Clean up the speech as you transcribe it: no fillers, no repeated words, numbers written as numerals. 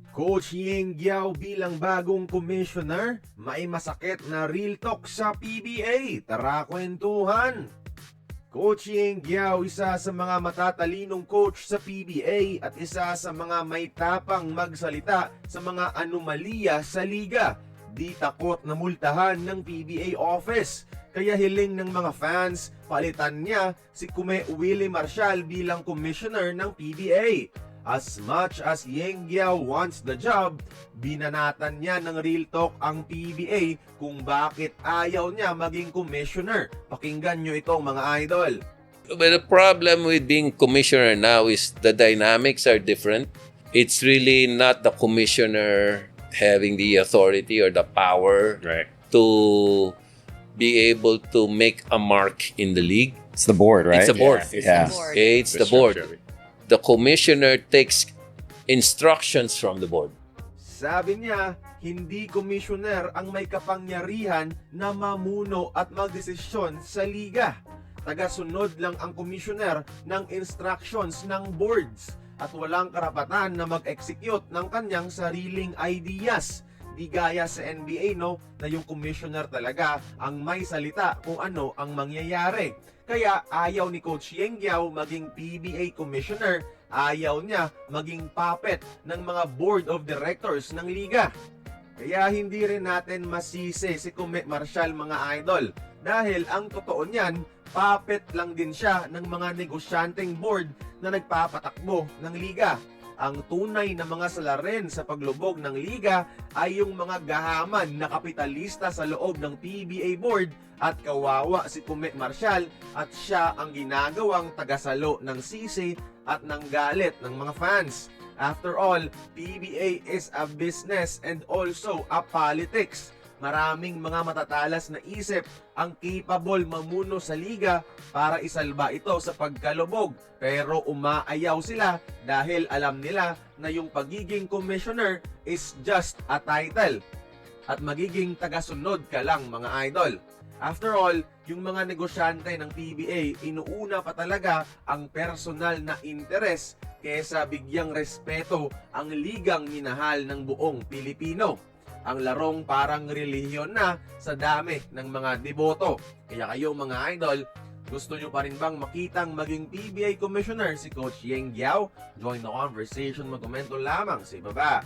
Coach Yeng Giao bilang bagong commissioner, may masakit na real talk sa PBA. Tara kwentuhan! Coach Yeng Giao, isa sa mga matatalinong coach sa PBA at isa sa mga may tapang magsalita sa mga anomalya sa liga. Di takot na multahan ng PBA office. Kaya hiling ng mga fans, palitan niya si Kume Willie Marcial bilang commissioner ng PBA. As much as Yeng Giao wants the job, binanatan niya ng real talk ang PBA kung bakit ayaw niya maging commissioner. Pakinggan nyo itong mga idol. But the problem with being commissioner now is the dynamics are different. It's really not the commissioner having the authority or the power to be able to make a mark in the league. It's the board, right? It's the board. Yeah. Okay, it's the board. The commissioner takes instructions from the board. Sabi niya, hindi commissioner ang may kapangyarihan na mamuno at magdesisyon sa liga. Tagasunod lang ang commissioner ng instructions ng boards at walang karapatan na mag-execute ng kanyang sariling ideas. Di gaya sa NBA, no, na yung commissioner talaga ang may salita kung ano ang mangyayari. Kaya ayaw ni Coach Yeng Giao maging PBA commissioner, ayaw niya maging puppet ng mga board of directors ng liga. Kaya hindi rin natin masisi si Kume Marcial, mga idol, dahil ang totoo niyan, puppet lang din siya ng mga negosyanteng board na nagpapatakbo ng liga. Ang tunay na mga salarin sa paglubog ng liga ay yung mga gahaman na kapitalista sa loob ng PBA board at kawawa si Kume Marcial at siya ang ginagawang tagasalo ng sisi at ng galit ng mga fans. After all, PBA is a business and also a politics. Maraming mga matatalas na isip ang capable mamuno sa liga para isalba ito sa pagkalubog. Pero umaayaw sila dahil alam nila na yung pagiging commissioner is just a title. At magiging tagasunod ka lang, mga idol. After all, yung mga negosyante ng PBA, inuuna pa talaga ang personal na interes kesa bigyang respeto ang ligang minahal ng buong Pilipino. Ang larong parang relihiyon na sa dami ng mga deboto. Kaya kayo, mga idol, gusto nyo pa rin bang makitang maging PBA commissioner si Coach Yeng Giao? Join the conversation, magkomento lamang sa ibaba.